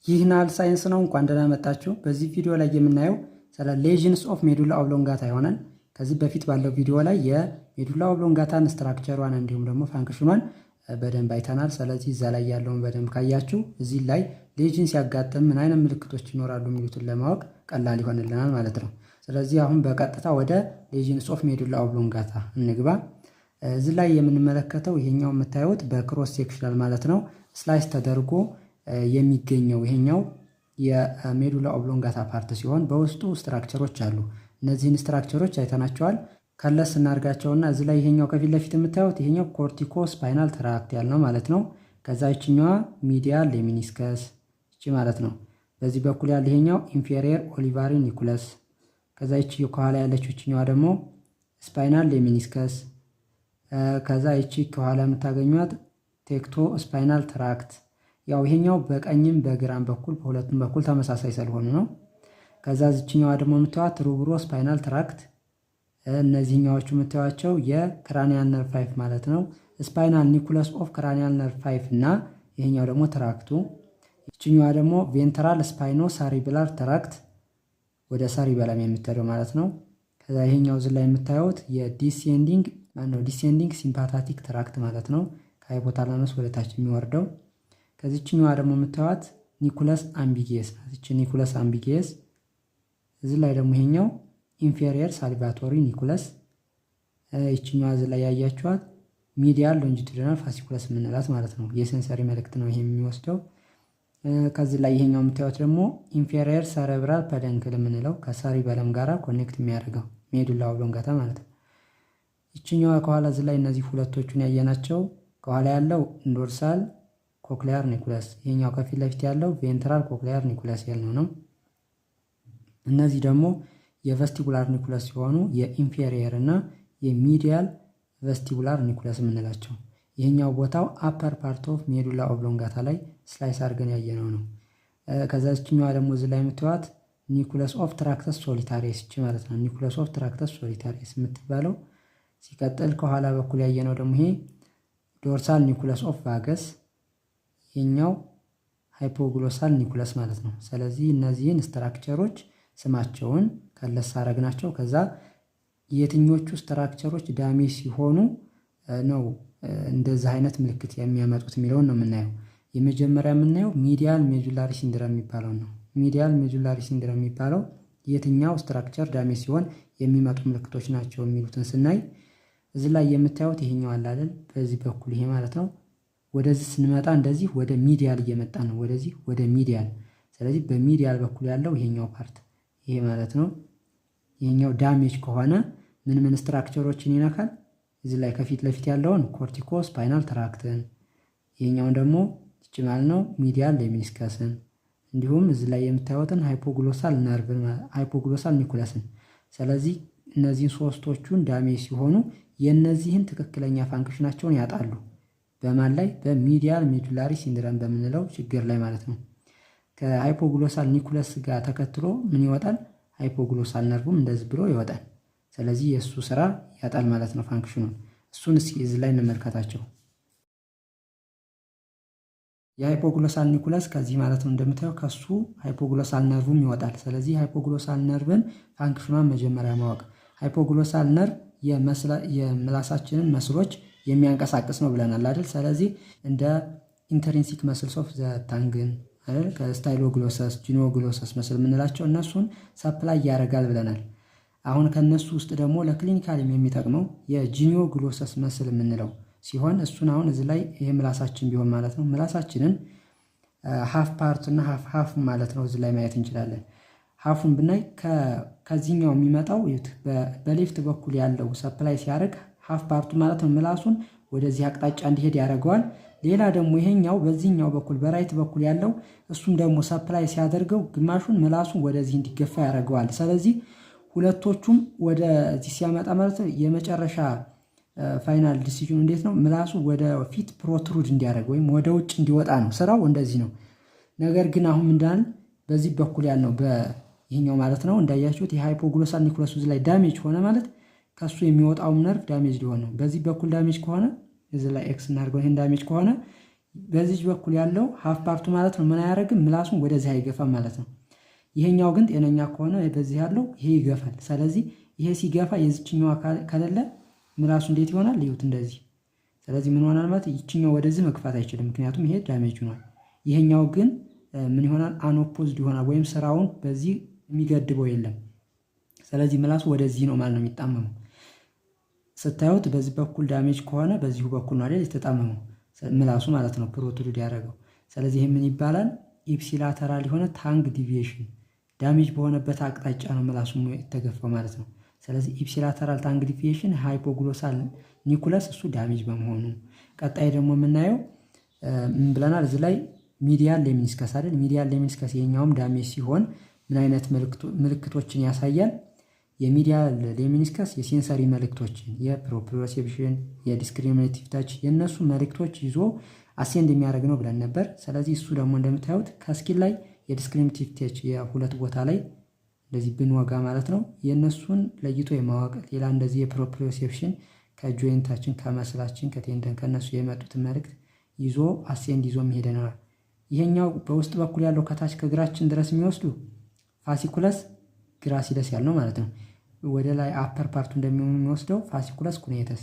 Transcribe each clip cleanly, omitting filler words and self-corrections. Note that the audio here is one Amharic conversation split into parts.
ይህ ናል ሳይንስ ነው። እንኳን ደህና መጣችሁ። በዚህ ቪዲዮ ላይ የምናየው ስለ ሌዥንስ ኦፍ ሜዱላ ኦብሎንጋታ ይሆናል። ከዚህ በፊት ባለው ቪዲዮ ላይ የሜዱላ ኦብሎንጋታን ስትራክቸሯን እንዲሁም ደግሞ ፋንክሽኗን በደንብ አይተናል። ስለዚህ እዛ ላይ ያለውን በደንብ ካያችሁ እዚህ ላይ ሌዥን ሲያጋጥም ምን አይነት ምልክቶች ይኖራሉ የሚሉትን ለማወቅ ቀላል ይሆንልናል ማለት ነው። ስለዚህ አሁን በቀጥታ ወደ ሌዥንስ ኦፍ ሜዱላ ኦብሎንጋታ እንግባ። እዚህ ላይ የምንመለከተው ይሄኛው የምታዩት በክሮስ ሴክሽናል ማለት ነው ስላይስ ተደርጎ የሚገኘው ይሄኛው የሜዱላ ኦብሎንጋታ ፓርት ሲሆን በውስጡ ስትራክቸሮች አሉ። እነዚህን ስትራክቸሮች አይተናቸዋል። ከለስ እናርጋቸውና እዚህ ላይ ይሄኛው ከፊት ለፊት የምታዩት ይሄኛው ኮርቲኮ ስፓይናል ትራክት ያልነው ማለት ነው። ከዛ ይችኛዋ ሚዲያል ሌሚኒስከስ እቺ ማለት ነው። በዚህ በኩል ያለ ይሄኛው ኢንፌሪየር ኦሊቫሪ ኒኩለስ፣ ከዛ ይቺ ከኋላ ያለችው ይችኛዋ ደግሞ ስፓይናል ሌሚኒስከስ፣ ከዛ ይቺ ከኋላ የምታገኟት ቴክቶ ስፓይናል ትራክት። ያው ይሄኛው በቀኝም በግራም በኩል በሁለቱም በኩል ተመሳሳይ ስለሆኑ ነው። ከዛ ዝችኛዋ ደግሞ የምታዩት ሩብሮ ስፓይናል ትራክት። እነዚህኛዎቹ የምታዩቸው የክራኒያል ነርቭ 5 ማለት ነው። ስፓይናል ኒኩለስ ኦፍ ክራኒያል ነርቭ 5 እና ይሄኛው ደግሞ ትራክቱ። ይችኛዋ ደግሞ ቬንትራል ስፓይኖ ሳሪብላር ትራክት ወደ ሳሪበለም የምትሄደው ማለት ነው። ከዛ ይሄኛው እዚህ ላይ የምታዩት ዲሴንዲንግ ሲምፓታቲክ ትራክት ማለት ነው። ከሃይፖታላመስ ወደ ታች የሚወርደው። ከዚችኛዋ ደግሞ የምታዩት ኒኩለስ አምቢጊየስ ናት። እቺ ኒኩለስ አምቢጊየስ። እዚህ ላይ ደግሞ ይሄኛው ኢንፌሪየር ሳሊቫቶሪ ኒኩለስ። ይችኛዋ እዚህ ላይ ያያችኋት ሚዲያል ሎንጂቱዲናል ፋሲኩለስ የምንላት ማለት ነው። የሴንሰሪ መልእክት ነው ይሄ የሚወስደው። ከዚህ ላይ ይሄኛው የምታዩት ደግሞ ኢንፌሪየር ሰረብራል ፐደንክል የምንለው ከሰሪበለም ጋራ ኮኔክት የሚያደርገው ሜዱላ ኦብሎንጋታ ማለት ነው። ይችኛዋ ከኋላ እዚህ ላይ እነዚህ ሁለቶቹን ያየናቸው ከኋላ ያለው ዶርሳል ኮክሊያር ኒኩለስ፣ ይሄኛው ከፊት ለፊት ያለው ቬንትራል ኮክሊያር ኒኩለስ ያልነው ነው። እነዚህ ደግሞ የቨስቲቡላር ኒኩለስ ሲሆኑ የኢንፌሪየር እና የሚዲያል ቨስቲቡላር ኒኩለስ የምንላቸው። ይሄኛው ቦታው አፐር ፓርት ኦፍ ሜዱላ ኦብሎንጋታ ላይ ስላይስ አድርገን ያየነው ነው። ከዛችኛዋ ደግሞ እዚህ ላይ የምትዋት ኒኩለስ ኦፍ ትራክተስ ሶሊታሪየስ እቺ ማለት ነው። ኒኩለስ ኦፍ ትራክተስ ሶሊታሪየስ የምትባለው። ሲቀጥል ከኋላ በኩል ያየነው ደግሞ ይሄ ዶርሳል ኒኩለስ ኦፍ ቫገስ፣ ይሄኛው ሃይፖግሎሳል ኒኩለስ ማለት ነው። ስለዚህ እነዚህን ስትራክቸሮች ስማቸውን ከለስ አረግናቸው። ከዛ የትኞቹ ስትራክቸሮች ዳሜጅ ሲሆኑ ነው እንደዚህ አይነት ምልክት የሚያመጡት የሚለውን ነው የምናየው። የመጀመሪያ የምናየው ሚዲያል ሜዱላሪ ሲንድረም የሚባለው ነው። ሚዲያል ሜዱላሪ ሲንድረም የሚባለው የትኛው ስትራክቸር ዳሜጅ ሲሆን የሚመጡ ምልክቶች ናቸው የሚሉትን ስናይ እዚህ ላይ የምታዩት ይሄኛው አለ አይደል? በዚህ በኩል ይሄ ማለት ነው። ወደዚህ ስንመጣ እንደዚህ ወደ ሚዲያል እየመጣ ነው፣ ወደዚህ ወደ ሚዲያል። ስለዚህ በሚዲያል በኩል ያለው ይሄኛው ፓርት ይሄ ማለት ነው። ይሄኛው ዳሜጅ ከሆነ ምን ምን ስትራክቸሮችን ይነካል? እዚህ ላይ ከፊት ለፊት ያለውን ኮርቲኮ ስፓይናል ትራክትን፣ ይሄኛውን ደግሞ እቺ ማለት ነው ሚዲያል ሌሚኒስከስን፣ እንዲሁም እዚህ ላይ የምታዩትን ሃይፖግሎሳል ነርቭን፣ ሃይፖግሎሳል ኒኩለስን። ስለዚህ እነዚህን ሶስቶቹን ዳሜጅ ሲሆኑ የነዚህን ትክክለኛ ፋንክሽናቸውን ያጣሉ። በማን ላይ? በሚዲያል ሜዱላሪ ሲንድረም በምንለው ችግር ላይ ማለት ነው። ከሃይፖግሎሳል ኒኩለስ ጋር ተከትሎ ምን ይወጣል? ሃይፖግሎሳል ነርቭም እንደዚህ ብሎ ይወጣል። ስለዚህ የእሱ ስራ ያጣል ማለት ነው ፋንክሽኑን። እሱን እስኪ እዚህ ላይ እንመልከታቸው። የሃይፖግሎሳል ኒኩለስ ከዚህ ማለት ነው እንደምታየው ከሱ ሃይፖግሎሳል ነርቭም ይወጣል። ስለዚህ ሃይፖግሎሳል ነርቭን ፋንክሽኗን መጀመሪያ ማወቅ። ሃይፖግሎሳል ነርቭ የምላሳችንን መስሎች የሚያንቀሳቅስ ነው ብለናል አይደል? ስለዚህ እንደ ኢንተሪንሲክ መስልስ ኦፍ ዘ ታንግን አይደል? ከስታይሎግሎሰስ ጂኖግሎሰስ መስል የምንላቸው እነሱን ሰፕላይ ያደርጋል ብለናል። አሁን ከነሱ ውስጥ ደግሞ ለክሊኒካል የሚጠቅመው የጂኒዮግሎሰስ መስል የምንለው ሲሆን እሱን አሁን እዚህ ላይ ይሄ ምላሳችን ቢሆን ማለት ነው ምላሳችንን ሃፍ ፓርት እና ሃፍ ማለት ነው እዚህ ላይ ማየት እንችላለን። ሃፉን ብናይ ከዚህኛው የሚመጣው በሌፍት በኩል ያለው ሰፕላይ ሲያደርግ ሃፍ ፓርቱ ማለት ነው ምላሱን ወደዚህ አቅጣጫ እንዲሄድ ያደርገዋል። ሌላ ደግሞ ይሄኛው በዚህኛው በኩል በራይት በኩል ያለው እሱም ደግሞ ሰፕላይ ሲያደርገው ግማሹን ምላሱን ወደዚህ እንዲገፋ ያደርገዋል። ስለዚህ ሁለቶቹም ወደዚህ ሲያመጣ ማለት ነው የመጨረሻ ፋይናል ዲሲዥኑ እንዴት ነው? ምላሱ ወደ ፊት ፕሮትሩድ እንዲያደርግ ወይም ወደ ውጭ እንዲወጣ ነው ስራው፣ እንደዚህ ነው። ነገር ግን አሁን እንዳልን በዚህ በኩል ያልነው በይሄኛው ማለት ነው እንዳያችሁት የሃይፖግሎሳል ኒኩለስ ላይ ዳሜጅ ሆነ ማለት ከሱ የሚወጣው ነርቭ ዳሜጅ ሊሆን ነው። በዚህ በኩል ዳሜጅ ከሆነ እዚህ ላይ ኤክስ እናድርገው። ይሄን ዳሜጅ ከሆነ በዚህ በኩል ያለው ሀፍ ፓርቱ ማለት ነው ምን አያደርግም? ምላሱን ወደዚህ አይገፋም ማለት ነው። ይሄኛው ግን ጤነኛ ከሆነ በዚህ ያለው ይሄ ይገፋል። ስለዚህ ይሄ ሲገፋ የዚችኛው ከሌለ ምላሱ እንዴት ይሆናል? ይሁት እንደዚህ። ስለዚህ ምን ሆናል ማለት ይችኛው ወደዚህ መግፋት አይችልም፣ ምክንያቱም ይሄ ዳሜጅ ሆኗል። ይሄኛው ግን ምን ይሆናል? አንኦፖዝድ ይሆናል፣ ወይም ስራውን በዚህ የሚገድበው የለም። ስለዚህ ምላሱ ወደዚህ ነው ማለት ነው የሚጣመመው። ስታዩት በዚህ በኩል ዳሜጅ ከሆነ በዚሁ በኩል ነው አይደል የተጣመመው ምላሱ ማለት ነው ፕሮትሩድ ያደረገው። ስለዚህ ይሄ ምን ይባላል? ኢፕሲላተራል የሆነ ታንግ ዲቪዬሽን፣ ዳሜጅ በሆነበት አቅጣጫ ነው ምላሱ የተገፋው ማለት ነው። ስለዚህ ኢፕሲላተራል ታንግ ዲቪዬሽን ሃይፖግሎሳል ኒኩለስ እሱ ዳሜጅ በመሆኑ። ቀጣይ ደግሞ የምናየው ምን ብለናል? እዚህ ላይ ሚዲያል ሌሚኒስከስ አይደል? ሚዲያል ሌሚኒስከስ ይሄኛውም ዳሜጅ ሲሆን ምን አይነት ምልክቶችን ያሳያል? የሚዲያል ሌሚኒስከስ የሴንሰሪ መልእክቶችን የፕሮፕሪዮሴፕሽን፣ የዲስክሪሚኔቲቭ ታች የእነሱ መልእክቶች ይዞ አሴንድ የሚያደርግ ነው ብለን ነበር። ስለዚህ እሱ ደግሞ እንደምታዩት ከስኪን ላይ የዲስክሪሚኔቲቭ ታች የሁለት ቦታ ላይ እንደዚህ ብንወጋ ማለት ነው የእነሱን ለይቶ የማወቅ ሌላ እንደዚህ የፕሮፕሪዮሴፕሽን ከጆይንታችን ከመስላችን ከቴንደን ከእነሱ የመጡትን መልእክት ይዞ አሴንድ ይዞ የሚሄደ ነው። ይሄኛው በውስጥ በኩል ያለው ከታች ከእግራችን ድረስ የሚወስዱ ፋሲኩለስ ግራሲለስ ያልነው ማለት ነው። ወደ ላይ አፐር ፓርቱ እንደሚሆን የሚወስደው ፋሲኩለስ ኩኔተስ።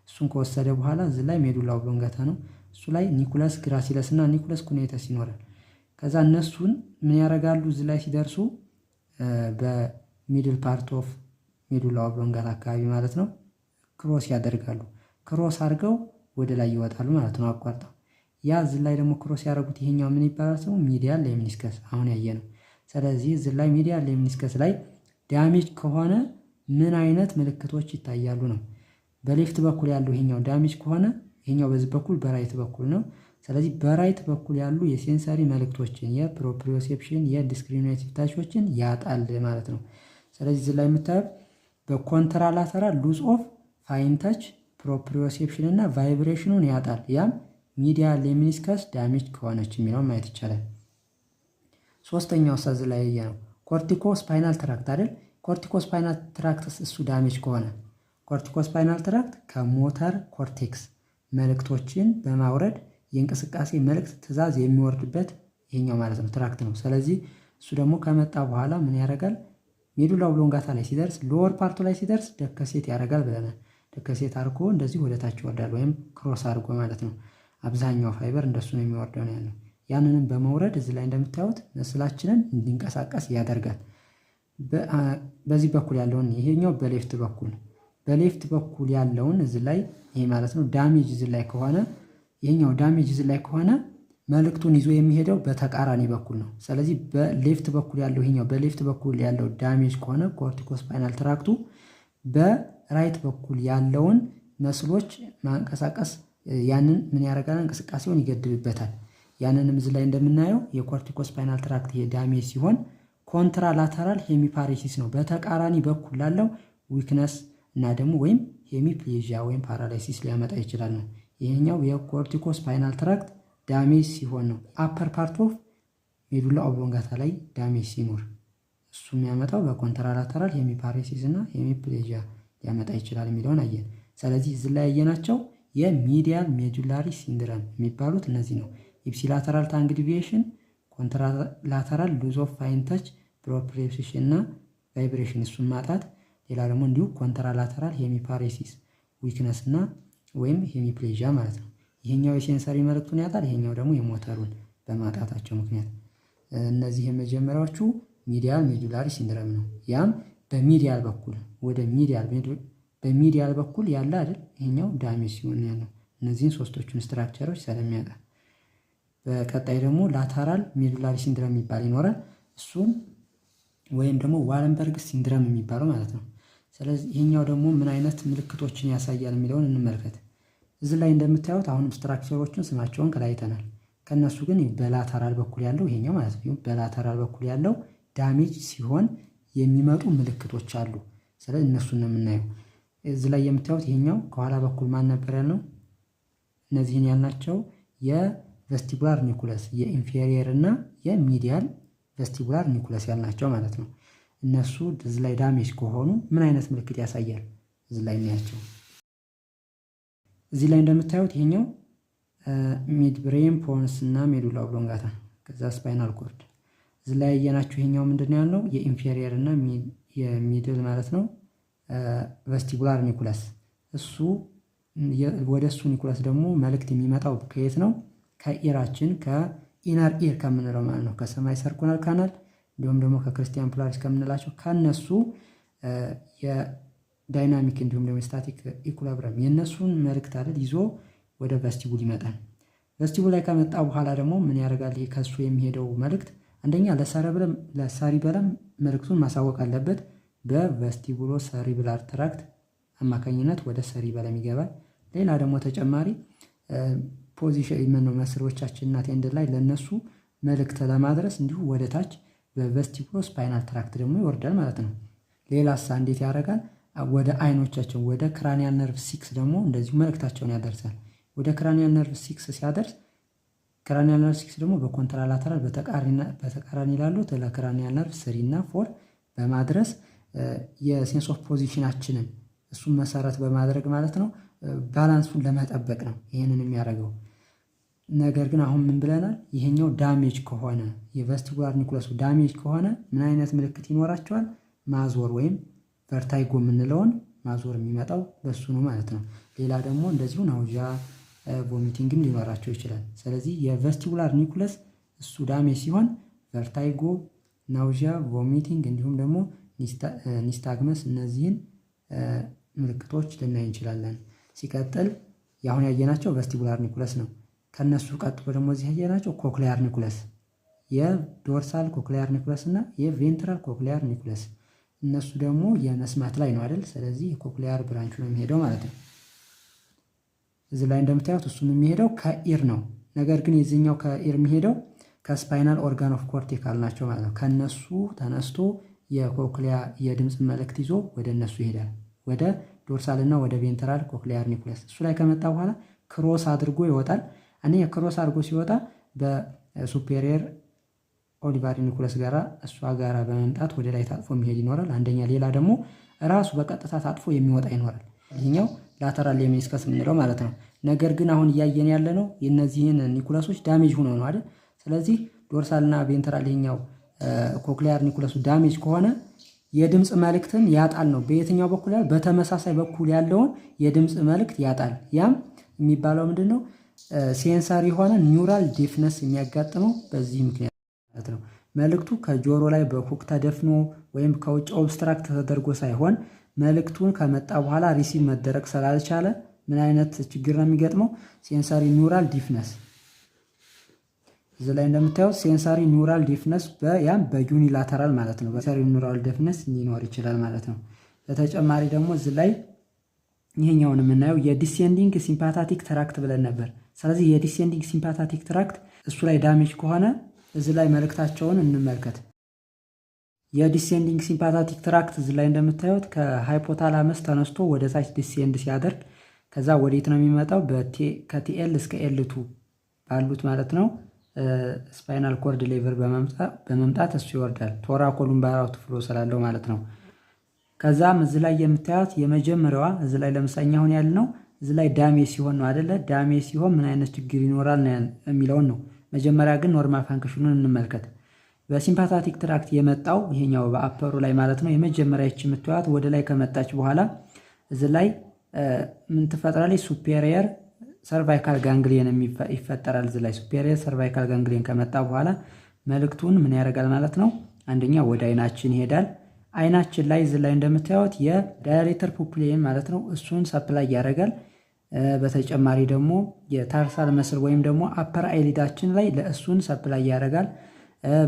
እሱን ከወሰደ በኋላ እዚህ ላይ ሜዱላ ኦብሎንጋታ ነው። እሱ ላይ ኒኩለስ ግራሲለስ እና ኒኩለስ ኩኔተስ ይኖራል። ከዛ እነሱን ምን ያደርጋሉ? እዚህ ላይ ሲደርሱ በሚድል ፓርት ኦፍ ሜዱላ ኦብሎንጋታ አካባቢ ማለት ነው ክሮስ ያደርጋሉ። ክሮስ አድርገው ወደ ላይ ይወጣሉ ማለት ነው አቋርጠው። ያ እዚህ ላይ ደግሞ ክሮስ ያደረጉት ይሄኛው ምን ይባላል? ሰው ሚዲያል ሌሚኒስከስ አሁን ያየ ነው። ስለዚህ እዚህ ላይ ሚዲያል ሌሚኒስከስ ላይ ዳሜጅ ከሆነ ምን አይነት ምልክቶች ይታያሉ ነው። በሌፍት በኩል ያለው ይሄኛው ዳሜጅ ከሆነ ይሄኛው በዚህ በኩል በራይት በኩል ነው። ስለዚህ በራይት በኩል ያሉ የሴንሰሪ መልእክቶችን የፕሮፕሪዮሴፕሽን የዲስክሪሚኔቲቭ ታቾችን ያጣል ማለት ነው። ስለዚህ እዚህ ላይ የምታዩት በኮንትራላተራል ሉዝ ኦፍ ፋይን ታች ፕሮፕሪዮሴፕሽን እና ቫይብሬሽኑን ያጣል። ያም ሚዲያል ሌሚኒስከስ ዳሜጅ ከሆነች የሚለውን ማየት ይቻላል። ሶስተኛው ሳዝ ላይ ያየ ነው ኮርቲኮ ስፓይናል ትራክት አይደል? ኮርቲኮ ስፓይናል ትራክትስ እሱ ዳሜጅ ከሆነ ኮርቲኮ ስፓይናል ትራክት ከሞተር ኮርቴክስ መልእክቶችን በማውረድ የእንቅስቃሴ መልእክት ትዕዛዝ የሚወርድበት ይሄኛው ማለት ነው ትራክት ነው። ስለዚህ እሱ ደግሞ ከመጣ በኋላ ምን ያደርጋል? ሜዱላ ኦብሎንጋታ ላይ ሲደርስ ሎወር ፓርቱ ላይ ሲደርስ ደከሴት ያደርጋል ብለናል። ደከሴት አድርጎ እንደዚህ ወደ ታች ይወርዳል ወይም ክሮስ አድርጎ ማለት ነው። አብዛኛው ፋይበር እንደሱ ነው የሚወርደው ነው ያለው። ያንንም በመውረድ እዚህ ላይ እንደምታዩት መስላችንን እንዲንቀሳቀስ ያደርጋል። በዚህ በኩል ያለውን ይሄኛው በሌፍት በኩል ያለውን እዚህ ላይ ይሄ ማለት ነው ዳሜጅ እዚህ ላይ ከሆነ ይሄኛው ዳሜጅ እዚህ ላይ ከሆነ መልእክቱን ይዞ የሚሄደው በተቃራኒ በኩል ነው። ስለዚህ በሌፍት በኩል ያለው ይሄኛው በሌፍት በኩል ያለው ዳሜጅ ከሆነ ኮርቲኮስፓይናል ትራክቱ በራይት በኩል ያለውን መስሎች ማንቀሳቀስ ያንን ምን ያደርጋል? እንቅስቃሴውን ይገድብበታል። ያንንም እዚህ ላይ እንደምናየው የኮርቲኮስፓይናል ትራክት ይሄ ዳሜጅ ሲሆን ኮንትራላተራል ሄሚፓሬሲስ ነው። በተቃራኒ በኩል ላለው ዊክነስ እና ደግሞ ወይም ሄሚፕሌዥያ ወይም ፓራላይሲስ ሊያመጣ ይችላል ነው። ይሄኛው የኮርቲኮስፓይናል ትራክት ዳሜጅ ሲሆን ነው። አፐር ፓርት ኦፍ ሜዱላ ኦብሎንጋታ ላይ ዳሜጅ ሲኖር እሱ የሚያመጣው በኮንትራላተራል ሄሚፓሬሲስ እና ሄሚፕሌዥያ ሊያመጣ ይችላል የሚለውን አየን። ስለዚህ እዚህ ላይ ያየናቸው የሚዲያል ሜዱላሪ ሲንድረም የሚባሉት እነዚህ ነው። ኢፕሲላተራል ታንግ ዲቪዬሽን፣ ኮንትራላተራል ሉዝ ኦፍ ፋይን ታች ፕሮፕሪዮሴፕሽን እና ቫይብሬሽን እሱን ማጣት፣ ሌላ ደግሞ እንዲሁ ኮንትራላተራል ሄሚፓሬሲስ ዊክነስ እና ወይም ሄሚፕሌዥያ ማለት ነው። ይሄኛው የሴንሰሪ መልእክቱን ያጣል፣ ይሄኛው ደግሞ የሞተሩን በማጣታቸው ምክንያት። እነዚህ የመጀመሪያዎቹ ሚዲያል ሜዱላሪ ሲንድረም ነው። ያም በሚዲያል በኩል በሚዲያል በኩል ያለ አይደል? ይሄኛው ዳሜጅ ሲሆን ያለው እነዚህን ሶስቶቹን ስትራክቸሮች ስለሚያጣ። በቀጣይ ደግሞ ላተራል ሜዱላሪ ሲንድረም የሚባል ይኖራል። እሱን ወይም ደግሞ ዋለንበርግ ሲንድረም የሚባለው ማለት ነው። ስለዚህ ይሄኛው ደግሞ ምን አይነት ምልክቶችን ያሳያል የሚለውን እንመልከት። እዚህ ላይ እንደምታዩት አሁንም ስትራክቸሮቹን ስማቸውን ከላይ አይተናል። ከነሱ ግን በላተራል በኩል ያለው ይሄኛው ማለት ነው። በላተራል በኩል ያለው ዳሜጅ ሲሆን የሚመጡ ምልክቶች አሉ። ስለዚህ እነሱን ነው የምናየው። እዚህ ላይ የምታዩት ይሄኛው ከኋላ በኩል ማን ነበር ያልነው? እነዚህን ያልናቸው የቨስቲቡላር ኒኩለስ የኢንፌሪየር እና የሚዲያል ቨስቲቡላር ኒኩለስ ያልናቸው ማለት ነው። እነሱ እዚህ ላይ ዳሜጅ ከሆኑ ምን አይነት ምልክት ያሳያል? እዚህ ላይ እናያቸው። እዚህ ላይ እንደምታዩት ይሄኛው ሚድ ብሬን ፖንስ እና ሜዱላ ኦብሎንጋታ ከዛ ስፓይናል ኮርድ። እዚህ ላይ ያየናችሁ ይሄኛው ምንድነው ያለው የኢንፌሪየር እና የሚድል ማለት ነው ቨስቲቡላር ኒኩለስ። እሱ ወደ እሱ ኒኩለስ ደግሞ መልእክት የሚመጣው ከየት ነው? ከኢራችን ከኢነር ኢር ከምንለው ማለት ነው ከሰማይ ሰርኩላር ካናል እንዲሁም ደግሞ ከክርስቲያን ፖላሪስ ከምንላቸው ከነሱ የዳይናሚክ እንዲሁም ደግሞ ስታቲክ ኢኩሊብሪየም የነሱን መልእክት አይደል ይዞ ወደ ቨስቲቡል ይመጣል። ቨስቲቡል ላይ ከመጣ በኋላ ደግሞ ምን ያደርጋል? ይሄ ከሱ የሚሄደው መልእክት አንደኛ ለሰሪበለም መልእክቱን ማሳወቅ አለበት። በቨስቲቡሎ ሰሪብላር ትራክት አማካኝነት ወደ ሰሪበለም ይገባል። ሌላ ደግሞ ተጨማሪ ፖዚሽን መስሎቻችንና ቴንደን ላይ ለነሱ መልእክት ለማድረስ እንዲሁ ወደ ታች በቨስቲቡሎ ስፓይናል ትራክት ደግሞ ይወርዳል ማለት ነው። ሌላሳ እንዴት ያደርጋል? ወደ አይኖቻቸው ወደ ክራኒያል ነርቭ 6 ደግሞ እንደዚሁ መልእክታቸውን ያደርሳል። ወደ ክራኒያል ነርቭ 6 ሲያደርስ ክራኒያል ነርቭ 6 ደግሞ በኮንትራላተራል በተቃራኒ ላሉት ለክራኒያል ነርቭ 3 እና 4 በማድረስ የሴንስ ኦፍ ፖዚሽናችንን እሱን መሰረት በማድረግ ማለት ነው ባላንሱን ለመጠበቅ ነው ይሄንን የሚያደርገው። ነገር ግን አሁን ምን ብለናል? ይሄኛው ዳሜጅ ከሆነ የቨስቲቡላር ኒኩለሱ ዳሜጅ ከሆነ ምን አይነት ምልክት ይኖራቸዋል? ማዞር ወይም ቨርታይጎ የምንለውን ማዞር የሚመጣው በሱ ነው ማለት ነው። ሌላ ደግሞ እንደዚሁ ናውዣ ቮሚቲንግም ሊኖራቸው ይችላል። ስለዚህ የቨስቲቡላር ኒኩለስ እሱ ዳሜጅ ሲሆን ቨርታይጎ፣ ናውዣ፣ ቮሚቲንግ እንዲሁም ደግሞ ኒስታግመስ እነዚህን ምልክቶች ልናይ እንችላለን። ሲቀጥል የአሁን ያየናቸው ቨስቲቡላር ኒኩለስ ነው። ከነሱ ቀጥሎ ደግሞ እዚህ ያየናቸው ኮክሊያር ኒኩለስ፣ የዶርሳል ኮክሊያር ኒኩለስ እና የቬንትራል ኮክሊያር ኒኩለስ። እነሱ ደግሞ የመስማት ላይ ነው አይደል? ስለዚህ የኮክሊያር ብራንቹ ነው የሚሄደው ማለት ነው። እዚህ ላይ እንደምታዩት እሱም የሚሄደው ከኢር ነው። ነገር ግን የዚህኛው ከኢር የሚሄደው ከስፓይናል ኦርጋን ኦፍ ኮርቲካል ናቸው ማለት ነው። ከነሱ ተነስቶ የኮክሊያ የድምፅ መልእክት ይዞ ወደ እነሱ ይሄዳል፣ ወደ ዶርሳል እና ወደ ቬንትራል ኮክሊያር ኒኩለስ። እሱ ላይ ከመጣ በኋላ ክሮስ አድርጎ ይወጣል። አንደኛ ክሮስ አድርጎ ሲወጣ በሱፔሪየር ኦሊቫሪ ኒኩለስ ጋራ እሷ ጋራ በመምጣት ወደ ላይ ታጥፎ የሚሄድ ይኖራል። አንደኛ ሌላ ደግሞ ራሱ በቀጥታ ታጥፎ የሚወጣ ይኖራል። ይሄኛው ላተራል ሌሜኒስከስ የምንለው ማለት ነው። ነገር ግን አሁን እያየን ያለ ነው የእነዚህን ኒኩለሶች ዳሜጅ ሆኖ ነው አይደል? ስለዚህ ዶርሳል እና ቬንትራል ይሄኛው ኮክሊያር ኒኩለሱ ዳሜጅ ከሆነ የድምፅ መልእክትን ያጣል ነው። በየትኛው በኩል ያለው? በተመሳሳይ በኩል ያለውን የድምፅ መልእክት ያጣል። ያም የሚባለው ምንድን ነው? ሴንሰሪ የሆነ ኒውራል ዴፍነስ የሚያጋጥመው በዚህ ምክንያት ማለት ነው። መልእክቱ ከጆሮ ላይ በሁክ ተደፍኖ ወይም ከውጭ ኦብስትራክት ተደርጎ ሳይሆን መልእክቱን ከመጣ በኋላ ሪሲቭ መደረግ ስላልቻለ ምን አይነት ችግር ነው የሚገጥመው? ሴንሰሪ ኒውራል ዲፍነስ። እዚህ ላይ እንደምታዩት ሴንሰሪ ኒውራል ዲፍነስ ያም በዩኒላተራል ማለት ነው። በሴንሰሪ ኒውራል ዲፍነስ ሊኖር ይችላል ማለት ነው። በተጨማሪ ደግሞ እዚህ ላይ ይሄኛውን የምናየው የዲሴንዲንግ ሲምፓታቲክ ትራክት ብለን ነበር። ስለዚህ የዲሴንዲንግ ሲምፓታቲክ ትራክት እሱ ላይ ዳሜጅ ከሆነ እዚህ ላይ መልእክታቸውን እንመልከት። የዲሴንዲንግ ሲምፓታቲክ ትራክት እዚህ ላይ እንደምታዩት ከሃይፖታላመስ ተነስቶ ወደ ታች ዲሴንድ ሲያደርግ ከዛ ወዴት ነው የሚመጣው? ከቲኤል እስከ ኤልቱ ባሉት ማለት ነው ስፓይናል ኮርድ ሌቨር በመምጣት እሱ ይወርዳል። ቶራ ኮሉምባር አውትፍሎ ስላለው ማለት ነው። ከዛም እዚህ ላይ የምታዩት የመጀመሪያዋ እዚህ ላይ ለምሳሌ አሁን ያልነው እዚህ ላይ ዳሜ ሲሆን ነው አይደለ? ዳሜ ሲሆን ምን አይነት ችግር ይኖራል የሚለውን ነው። መጀመሪያ ግን ኖርማል ፋንክሽኑን እንመልከት። በሲምፓታቲክ ትራክት የመጣው ይሄኛው በአፐሩ ላይ ማለት ነው የመጀመሪያ ይህች የምታዩት ወደ ላይ ከመጣች በኋላ እዚህ ላይ ምን ትፈጥራለች? ሱፔሪየር ሰርቫይካል ጋንግሊየን ይፈጠራል። እዚህ ላይ ሱፔሪየር ሰርቫይካል ጋንግሊየን ከመጣ በኋላ መልእክቱን ምን ያደርጋል ማለት ነው? አንደኛ ወደ አይናችን ይሄዳል። አይናችን ላይ እዚህ ላይ እንደምታዩት የዳያሌተር ፑፒሌን ማለት ነው እሱን ሰፕላይ ያደርጋል። በተጨማሪ ደግሞ የታርሳል መስል ወይም ደግሞ አፐር አይሊዳችን ላይ ለእሱን ሰፕላይ ያደርጋል።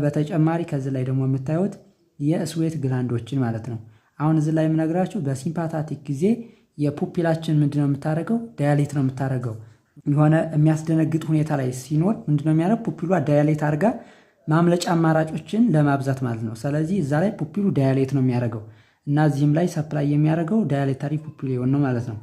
በተጨማሪ ከዚህ ላይ ደግሞ የምታዩት የስዌት ግላንዶችን ማለት ነው። አሁን እዚህ ላይ የምነግራችሁ በሲምፓታቲክ ጊዜ የፑፒላችን ምንድነው የምታደርገው? ዳያሌት ነው የምታደርገው። የሆነ የሚያስደነግጥ ሁኔታ ላይ ሲኖር ምንድነው የሚያደርግ? ፑፒሏ ዳያሌት አድርጋ ማምለጫ አማራጮችን ለማብዛት ማለት ነው። ስለዚህ እዛ ላይ ፑፒሉ ዳያሌት ነው የሚያደርገው እና እዚህም ላይ ሰፕላይ የሚያደርገው ዳያሌታሪ ፑፒሊዮን ነው ማለት ነው።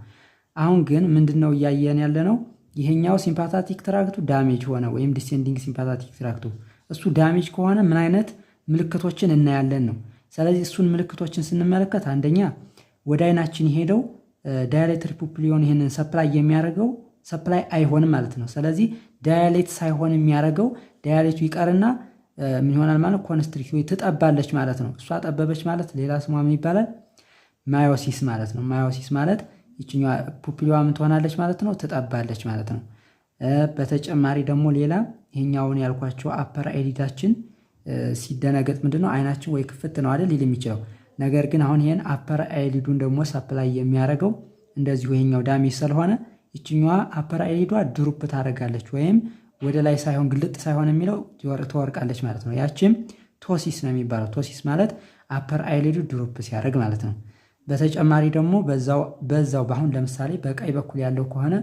አሁን ግን ምንድነው እያየን ያለ ነው? ይሄኛው ሲምፓታቲክ ትራክቱ ዳሜጅ ሆነ ወይም ዲሴንዲንግ ሲምፓታቲክ ትራክቱ እሱ ዳሜጅ ከሆነ ምን አይነት ምልክቶችን እናያለን ነው። ስለዚህ እሱን ምልክቶችን ስንመለከት አንደኛ ወደ አይናችን የሄደው ዳያሌተሪ ፑፒሊዮን ይሄንን ሰፕላይ የሚያደርገው ሰፕላይ አይሆንም ማለት ነው። ስለዚህ ዳያሌት ሳይሆን የሚያደርገው ዳያሌቱ ይቀርና ምን ይሆናል ማለት ኮንስትሪክት ወይ ትጠባለች ማለት ነው። እሷ ጠበበች ማለት ሌላ ስሟ ምን ይባላል? ማዮሲስ ማለት ነው። ማዮሲስ ማለት ይችኛዋ ፑፒሏ ምን ትሆናለች ማለት ነው? ትጠባለች ማለት ነው። በተጨማሪ ደግሞ ሌላ ይሄኛውን ያልኳቸው አፐር አይሊዳችን ሲደነገጥ ምንድነው አይናችን ወይ ክፍት ነው አይደል ሊል የሚችለው ነገር ግን አሁን ይሄን አፐር አይሊዱን ደግሞ ሰፕላይ የሚያደርገው እንደዚሁ ይሄኛው ዳሜጅ ስለሆነ ይችኛዋ አፐር አይሊዷ ድሩፕ ታደርጋለች ወይም ወደ ላይ ሳይሆን ግልጥ ሳይሆን የሚለው ትወርቃለች ማለት ነው። ያቺም ቶሲስ ነው የሚባለው። ቶሲስ ማለት አፐር አይሊዱ ድሩፕ ሲያደርግ ማለት ነው። በተጨማሪ ደግሞ በዛው በአሁን ለምሳሌ በቀኝ በኩል ያለው ከሆነ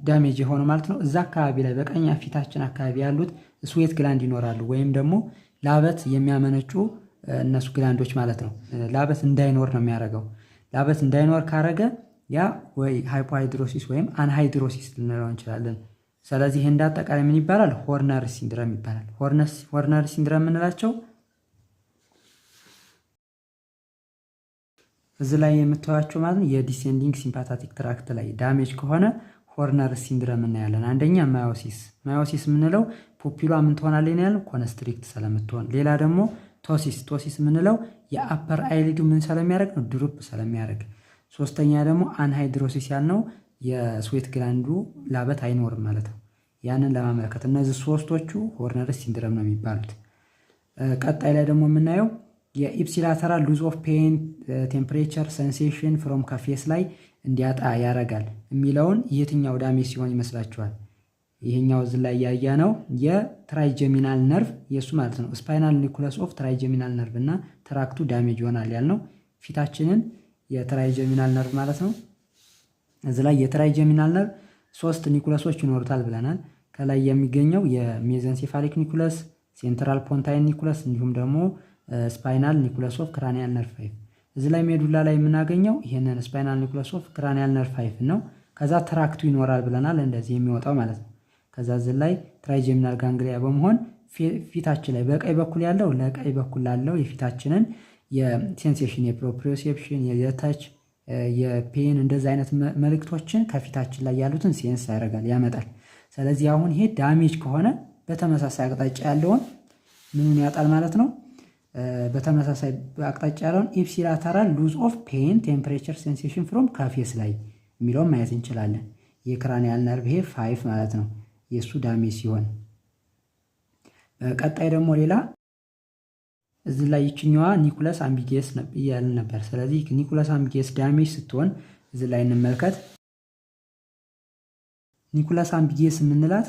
ዳሜጅ የሆነው ማለት ነው። እዛ አካባቢ ላይ በቀኝ ፊታችን አካባቢ ያሉት ስዌት ግላንድ ይኖራሉ ወይም ደግሞ ላበት የሚያመነጩ እነሱ ግላንዶች ማለት ነው። ላበት እንዳይኖር ነው የሚያደርገው። ላበት እንዳይኖር ካረገ ያ ወይ ሃይፖሃይድሮሲስ ወይም አንሃይድሮሲስ ልንለው እንችላለን። ስለዚህ እንደ አጠቃላይ ምን ይባላል? ሆርነር ሲንድረም ይባላል። ሆርነር ሲንድረም የምንላቸው እዚህ ላይ የምታዩቸው ማለት ነው የዲሴንዲንግ ሲምፓታቲክ ትራክት ላይ ዳሜጅ ከሆነ ሆርነር ሲንድረም እናያለን። አንደኛ ማዮሲስ የምንለው ፑፒሏ ምን ትሆናለች ነው ያለው ኮንስትሪክት ስለምትሆን። ሌላ ደግሞ ቶሲስ የምንለው የአፐር አይሊዱ ምን ስለሚያደርግ ነው ድሩፕ ስለሚያደርግ። ሶስተኛ ደግሞ አንሃይድሮሲስ ያልነው የስዌት ግላንዱ ላበት አይኖርም ማለት ነው። ያንን ለማመለከት እነዚህ ሶስቶቹ ሆርነር ሲንድረም ነው የሚባሉት። ቀጣይ ላይ ደግሞ የምናየው የኢፕሲላተራል ሉዝ ኦፍ ፔን ቴምፕሬቸር ሴንሴሽን ፍሮም ከፌስ ላይ እንዲያጣ ያደርጋል የሚለውን የትኛው ዳሜጅ ሲሆን ይመስላችኋል? ይሄኛው እዚህ ላይ ያያ ነው የትራይጀሚናል ነርቭ የሱ ማለት ነው። ስፓይናል ኒኩለስ ኦፍ ትራይጀሚናል ነርቭ እና ትራክቱ ዳሜጅ ይሆናል ያልነው ፊታችንን የትራይጀሚናል ነርቭ ማለት ነው። እዚህ ላይ የትራይጀሚናል ነርቭ 3 ኒኩለሶች ይኖሩታል ብለናል። ከላይ የሚገኘው የሜዘንሴፋሊክ ኒኩለስ፣ ሴንትራል ፖንታይን ኒኩለስ እንዲሁም ደግሞ ስፓይናል ኒኩለስ ኦፍ ክራኒያል ነርቭ 5። እዚህ ላይ ሜዱላ ላይ የምናገኘው ይሄንን ስፓይናል ኒኩለስ ኦፍ ክራኒያል ነርቭ 5 ነው። ከዛ ትራክቱ ይኖራል ብለናል እንደዚህ የሚወጣው ማለት ነው። ከዛ እዚህ ላይ ትራይጀሚናል ጋንግሊያ በመሆን ፊታችን ላይ በቀኝ በኩል ያለው ለቀኝ በኩል ላለው የፊታችንን የሴንሴሽን የፕሮፕሪዮሴፕሽን የተች የፔን እንደዚህ አይነት መልእክቶችን ከፊታችን ላይ ያሉትን ሴንስ ያመጣል። ስለዚህ አሁን ይሄ ዳሜጅ ከሆነ በተመሳሳይ አቅጣጫ ያለውን ምኑን ያጣል ማለት ነው። በተመሳሳይ አቅጣጫ ያለውን ኢፕሲላተራል ሉዝ ኦፍ ፔን ቴምፕሬቸር ሴንሴሽን ፍሮም ከፌስ ላይ የሚለውን ማየት እንችላለን። የክራኒያል ነርቭ ይሄ 5 ማለት ነው የእሱ ዳሜጅ ሲሆን። ቀጣይ ደግሞ ሌላ እዚህ ላይ ይችኛዋ ኒኩለስ አምቢጌስ እያልን ነበር። ስለዚህ ኒኩለስ አምቢጌስ ዳሜጅ ስትሆን እዚህ ላይ እንመልከት። ኒኩለስ አምቢጌስ የምንላት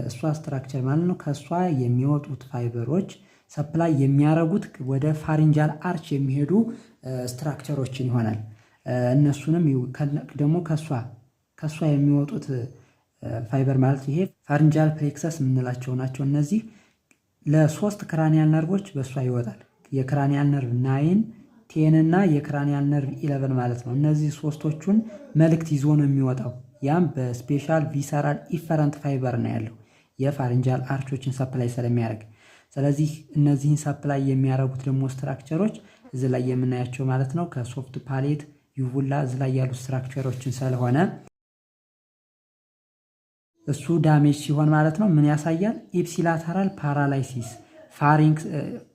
እሷ ስትራክቸር ማለት ነው ከእሷ የሚወጡት ፋይበሮች ሰፕላይ የሚያረጉት ወደ ፋሪንጃል አርች የሚሄዱ ስትራክቸሮችን ይሆናል። እነሱንም ደግሞ ከእሷ የሚወጡት ፋይበር ማለት ይሄ ፋሪንጃል ፕሌክሰስ የምንላቸው ናቸው። እነዚህ ለ3 ክራኒያል ነርቮች በእሷ ይወጣል። የክራኒያል ነርቭ 9 10 እና የክራኒያል ነርቭ 11 ማለት ነው። እነዚህ ሶስቶቹን መልእክት ይዞ ነው የሚወጣው። ያም በስፔሻል ቪሰራል ኢፈረንት ፋይበር ነው ያለው የፋሪንጃል አርቾችን ሰፕላይ ስለሚያደርግ። ስለዚህ እነዚህን ሰፕላይ የሚያደርጉት ደግሞ ስትራክቸሮች እዚህ ላይ የምናያቸው ማለት ነው ከሶፍት ፓሌት ዩቡላ እዚህ ላይ ያሉ ስትራክቸሮችን ስለሆነ እሱ ዳሜጅ ሲሆን ማለት ነው ምን ያሳያል? ኢፕሲላተራል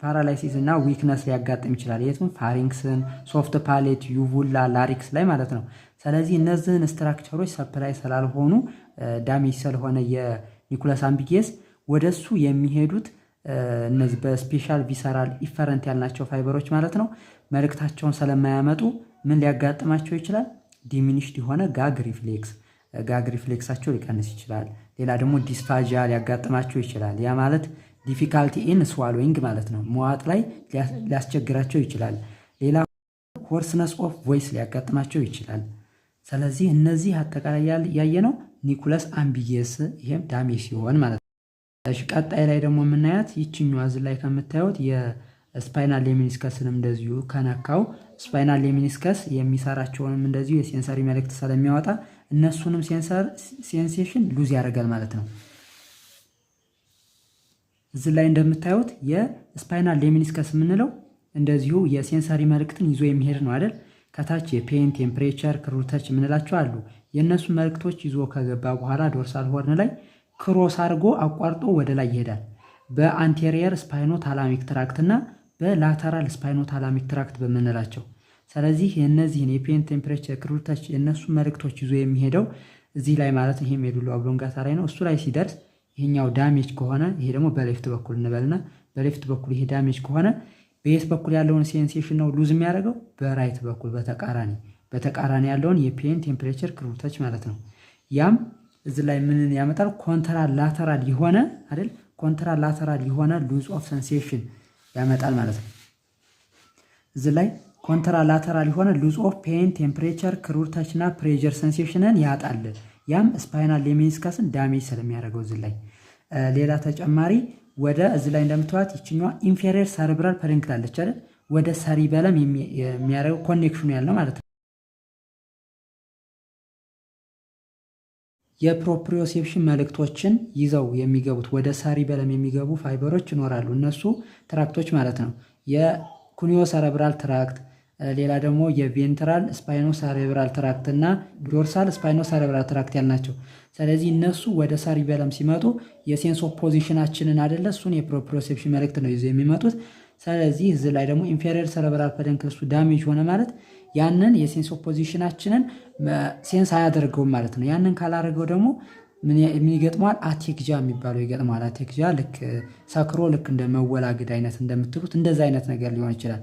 ፓራላይሲስ እና ዊክነስ ሊያጋጥም ይችላል። የቱም ፋሪንክስን፣ ሶፍት ፓሌት፣ ዩቡላ፣ ላሪክስ ላይ ማለት ነው። ስለዚህ እነዚህን ስትራክቸሮች ሰፕላይ ስላልሆኑ ዳሜጅ ስለሆነ የኒኩለስ አምቢጌስ ወደሱ የሚሄዱት እነዚህ በስፔሻል ቪሰራል ኢፈረንት ያልናቸው ፋይበሮች ማለት ነው መልእክታቸውን ስለማያመጡ ምን ሊያጋጥማቸው ይችላል? ዲሚኒሽድ የሆነ ጋግ ሪፍሌክሳቸው ሊቀንስ ይችላል። ሌላ ደግሞ ዲስፋጂያ ሊያጋጥማቸው ይችላል። ያ ማለት ዲፊካልቲ ኢን ስዋሎዊንግ ማለት ነው። መዋጥ ላይ ሊያስቸግራቸው ይችላል። ሌላ ሆርስነስ ኦፍ ቮይስ ሊያጋጥማቸው ይችላል። ስለዚህ እነዚህ አጠቃላይ ያየነው ኒኩለስ አምቢጌስ ይሄም ዳሜጅ ሲሆን ማለት ነው። ቀጣይ ላይ ደግሞ የምናያት ይችኛዋ እዚህ ላይ ከምታዩት የስፓይናል ሌሚኒስከስንም እንደዚሁ ከነካው ስፓይናል ሌሚኒስከስ የሚሰራቸውንም እንደዚሁ የሴንሰሪ መልእክት ስለሚያወጣ እነሱንም ሴንሴሽን ሉዝ ያደርጋል ማለት ነው። እዚህ ላይ እንደምታዩት የስፓይናል ሌሚኒስከስ የምንለው እንደዚሁ የሴንሰሪ መልእክትን ይዞ የሚሄድ ነው አይደል? ከታች የፔን ቴምፕሬቸር ክሩር ተች የምንላቸው አሉ። የእነሱ መልእክቶች ይዞ ከገባ በኋላ ዶርሳል ሆርን ላይ ክሮስ አድርጎ አቋርጦ ወደ ላይ ይሄዳል። በአንቴሪየር ስፓይኖ ታላሚክ ትራክት እና በላተራል ስፓይኖ ታላሚክ ትራክት በምንላቸው። ስለዚህ የእነዚህን የፔን ቴምፕሬቸር ክሩር ተች የእነሱ መልእክቶች ይዞ የሚሄደው እዚህ ላይ ማለት ይሄ ሜዱላ ኦብሎንጋታ ላይ ነው። እሱ ላይ ሲደርስ ይሄኛው ዳሜጅ ከሆነ ይሄ ደግሞ በሌፍት በኩል እንበልና በሌፍት በኩል ይሄ ዳሜጅ ከሆነ በየት በኩል ያለውን ሴንሴሽን ነው ሉዝ የሚያደርገው? በራይት በኩል በተቃራኒ ያለውን የፔን ቴምፕሬቸር ክሩር ተች ማለት ነው። ያም እዚህ ላይ ምንን ያመጣል? ኮንትራላተራል የሆነ አይደል? ኮንትራላተራል የሆነ ሉዝ ኦፍ ሴንሴሽን ያመጣል ማለት ነው። እዚህ ላይ ኮንትራላተራል የሆነ ሉዝ ኦፍ ፔን ቴምፕሬቸር ክሩር ተች እና ፕሬዠር ሴንሴሽንን ያጣል። ያም ስፓይናል ሜኒስከስን ዳሜጅ ስለሚያደርገው እዚህ ላይ ሌላ ተጨማሪ ወደ እዚህ ላይ እንደምትዋት ይችኛዋ ኢንፌሪየር ሰሪብራል ፔሪንክል አለች አይደል? ወደ ሰሪበለም የሚያደርገው ኮኔክሽኑ ያለው ማለት ነው። የፕሮፕሪዮሴፕሽን መልእክቶችን ይዘው የሚገቡት ወደ ሰሪበለም የሚገቡ ፋይበሮች ይኖራሉ። እነሱ ትራክቶች ማለት ነው። የኩኒዮ ሰረብራል ትራክት፣ ሌላ ደግሞ የቬንትራል ስፓይኖ ሰሬብራል ትራክት እና ዶርሳል ስፓይኖ ሰሬብራል ትራክት ያልናቸው። ስለዚህ እነሱ ወደ ሰሪበለም ሲመጡ የሴንስ ኦፍ ፖዚሽናችንን አይደለ እሱን የፕሮፕሪዮሴፕሽን መልእክት ነው ይዘው የሚመጡት። ስለዚህ እዚህ ላይ ደግሞ ኢንፌሪየር ሰሬብራል ፔሪንክል እሱ ዳሜጅ ሆነ ማለት ያንን የሴንስ ኦፍ ፖዚሽናችንን ሴንስ አያደርገውም ማለት ነው። ያንን ካላደረገው ደግሞ ምን ይገጥመዋል? አቴክጃ የሚባለው ይገጥመዋል። አቴክጃ ልክ ሰክሮ ልክ እንደ መወላግድ አይነት እንደምትሉት እንደዛ አይነት ነገር ሊሆን ይችላል።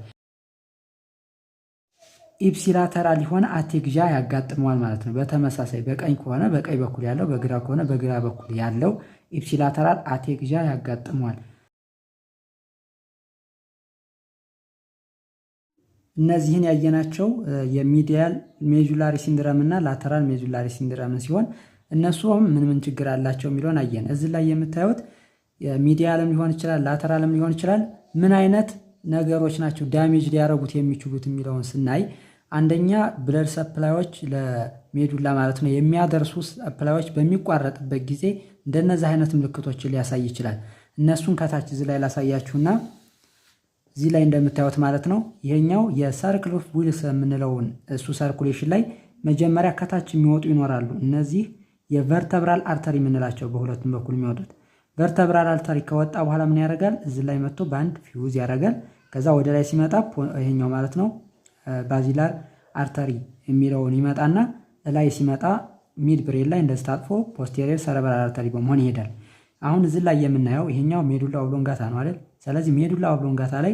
ኢፕሲላተራል የሆነ አቴክዣ ያጋጥመዋል ማለት ነው። በተመሳሳይ በቀኝ ከሆነ በቀኝ በኩል ያለው፣ በግራ ከሆነ በግራ በኩል ያለው ኢፕሲላተራል አቴክዣ ያጋጥመዋል። እነዚህን ያየናቸው የሚዲያል ሜጁላሪ ሲንድረም እና ላተራል ሜጁላሪ ሲንድረም ሲሆን እነሱም ምን ችግር አላቸው የሚለውን አየን። እዚህ ላይ የምታዩት ሚዲያልም ሊሆን ይችላል ላተራልም ሊሆን ይችላል። ምን አይነት ነገሮች ናቸው ዳሜጅ ሊያደርጉት የሚችሉት የሚለውን ስናይ አንደኛ ብለድ ሰፕላዮች ለሜዱላ ማለት ነው የሚያደርሱ ሰፕላዮች በሚቋረጥበት ጊዜ እንደነዚህ አይነት ምልክቶችን ሊያሳይ ይችላል። እነሱን ከታች እዚህ ላይ ላሳያችሁና እዚህ ላይ እንደምታዩት ማለት ነው ይሄኛው የሰርክል ኦፍ ዊልስ የምንለውን እሱ ሰርኩሌሽን ላይ መጀመሪያ ከታች የሚወጡ ይኖራሉ። እነዚህ የቨርተብራል አርተሪ የምንላቸው በሁለቱም በኩል የሚወጡት ቨርተብራል አርተሪ ከወጣ በኋላ ምን ያደርጋል? እዚህ ላይ መጥቶ በአንድ ፊውዝ ያደርጋል። ከዛ ወደ ላይ ሲመጣ ይሄኛው ማለት ነው ባዚላር አርተሪ የሚለውን ይመጣና ላይ ሲመጣ ሚድ ብሬን ላይ እንደዚህ ታጥፎ ፖስቴሪየር ሰረብራል አርተሪ በመሆን ይሄዳል። አሁን እዚህ ላይ የምናየው ይሄኛው ሜዱላ ኦብሎንጋታ ነው አይደል? ስለዚህ ሜዱላ ኦብሎንጋታ ላይ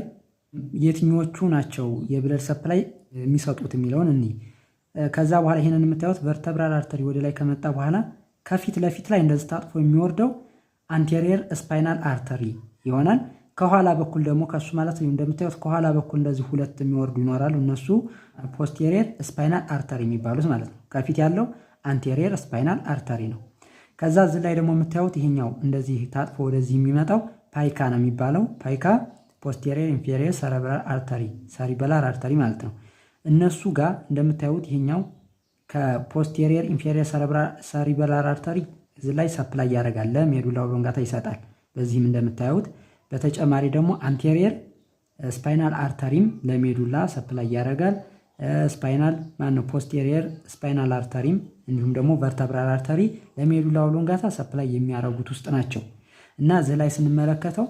የትኞቹ ናቸው የብለድ ሰፕላይ የሚሰጡት የሚለውን እኒ ከዛ በኋላ ይሄንን የምታዩት ቨርተብራል አርተሪ ወደ ላይ ከመጣ በኋላ ከፊት ለፊት ላይ እንደዚህ ታጥፎ የሚወርደው አንቴሪየር ስፓይናል አርተሪ ይሆናል። ከኋላ በኩል ደግሞ ከሱ ማለት ነው እንደምታዩት ከኋላ በኩል እንደዚህ ሁለት የሚወርዱ ይኖራሉ። እነሱ ፖስቴሪየር ስፓይናል አርተሪ የሚባሉት ማለት ነው። ከፊት ያለው አንቴሪየር ስፓይናል አርተሪ ነው። ከዛ እዚህ ላይ ደግሞ የምታዩት ይሄኛው እንደዚህ ታጥፎ ወደዚህ የሚመጣው ፓይካ ነው የሚባለው። ፓይካ ፖስቴሪየር ኢንፌሪየር ሰረብራል አርተሪ ሰሪበላር አርተሪ ማለት ነው። እነሱ ጋር እንደምታዩት ይሄኛው ከፖስቴሪየር ኢንፌሪየር ሰሪበላር አርተሪ እዚህ ላይ ሰፕላይ ያደርጋል ለሜዱላ ኦብሎንጋታ ይሰጣል። በዚህም እንደምታዩት በተጨማሪ ደግሞ አንቴሪየር ስፓይናል አርተሪም ለሜዱላ ሰፕላይ ያደርጋል። ስፓይናል ማነው ፖስቴሪየር ስፓይናል አርተሪም እንዲሁም ደግሞ ቨርተብራል አርተሪ ለሜዱላ ኦብሎንጋታ ሰፕላይ የሚያደርጉት ውስጥ ናቸው። እና እዚህ ላይ ስንመለከተው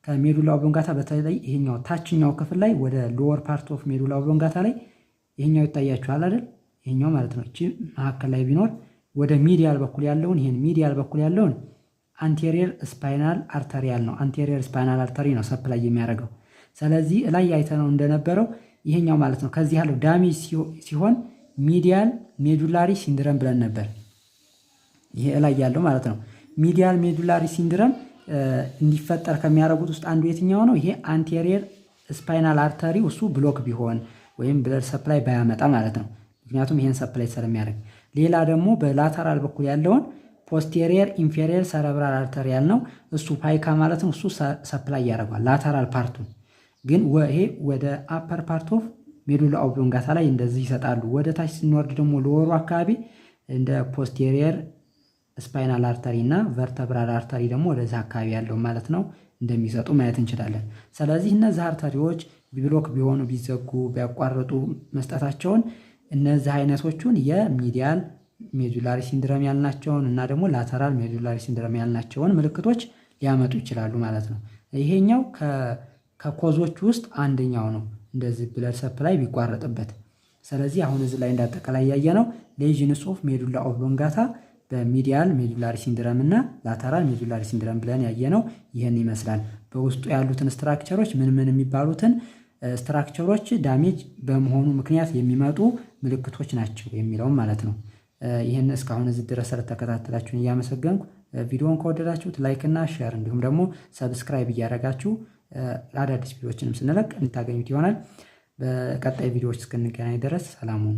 ከሜዱላ ኦብሎንጋታ በተለይ ይሄኛው ታችኛው ክፍል ላይ ወደ ሎወር ፓርት ኦፍ ሜዱላ ኦብሎንጋታ ላይ ይሄኛው ይታያችኋል አይደል? ይሄኛው ማለት ነው እቺ መካከል ላይ ቢኖር ወደ ሚዲያል በኩል ያለውን ይሄን ሚዲያል በኩል ያለውን አንቴሪየር ስፓይናል አርተሪ ያልነው አንቴሪየር ስፓይናል አርተሪ ነው ሰፕላይ የሚያደርገው። ስለዚህ ላይ አይተነው እንደነበረው ይሄኛው ማለት ነው ከዚህ ያለው ዳሜጅ ሲሆን ሚዲያል ሜዱላሪ ሲንድረም ብለን ነበር። ይሄ ላይ ያለው ማለት ነው ሚዲያል ሜዱላሪ ሲንድረም እንዲፈጠር ከሚያደርጉት ውስጥ አንዱ የትኛው ነው? ይሄ አንቴሪየር ስፓይናል አርተሪ እሱ ብሎክ ቢሆን ወይም ብለድ ሰፕላይ ባያመጣ ማለት ነው። ምክንያቱም ይሄን ሰፕላይ ስለሚያደርግ። ሌላ ደግሞ በላተራል በኩል ያለውን ፖስቴሪየር ኢንፌሪየር ሰረብራል አርተሪ ያልነው እሱ ፓይካ ማለት ነው። እሱ ሰፕላይ ያደርጋል ላተራል ፓርቱን። ግን ይሄ ወደ አፐር ፓርት ኦፍ ሜዱላ ኦብሎንጋታ ላይ እንደዚህ ይሰጣሉ። ወደ ታች ስንወርድ ደግሞ ለወሩ አካባቢ እንደ ፖስቴሪየር ስፓይናል አርተሪ እና ቨርተብራል አርተሪ ደግሞ ወደዛ አካባቢ ያለው ማለት ነው እንደሚሰጡ ማየት እንችላለን። ስለዚህ እነዚህ አርተሪዎች ብሎክ ቢሆኑ ቢዘጉ ቢያቋርጡ መስጠታቸውን እነዚህ አይነቶቹን የሚዲያል ሜዱላሪ ሲንድረም ያልናቸውን እና ደግሞ ላተራል ሜዱላሪ ሲንድረም ያልናቸውን ምልክቶች ሊያመጡ ይችላሉ ማለት ነው። ይሄኛው ከኮዞች ውስጥ አንደኛው ነው፣ እንደዚህ ብለድ ሰፕላይ ቢቋረጥበት። ስለዚህ አሁን እዚህ ላይ እንዳጠቃላይ ያየነው ሌዥንስ ኦፍ ሜዱላ ኦብሎንጋታ በሚዲያል ሜዱላሪ ሲንድረም እና ላተራል ሜዱላሪ ሲንድረም ብለን ያየነው ይህን ይመስላል። በውስጡ ያሉትን ስትራክቸሮች ምን የሚባሉትን ስትራክቸሮች ዳሜጅ በመሆኑ ምክንያት የሚመጡ ምልክቶች ናቸው የሚለውም ማለት ነው። ይህን እስካሁን እዚህ ድረስ ስለተከታተላችሁን እያመሰገንኩ ቪዲዮውን ከወደዳችሁት ላይክ እና ሼር እንዲሁም ደግሞ ሰብስክራይብ እያደረጋችሁ አዳዲስ ቪዲዮዎችንም ስንለቅ እንታገኙት ይሆናል። በቀጣይ ቪዲዮዎች እስክንገናኝ ድረስ ሰላም ሁኑ።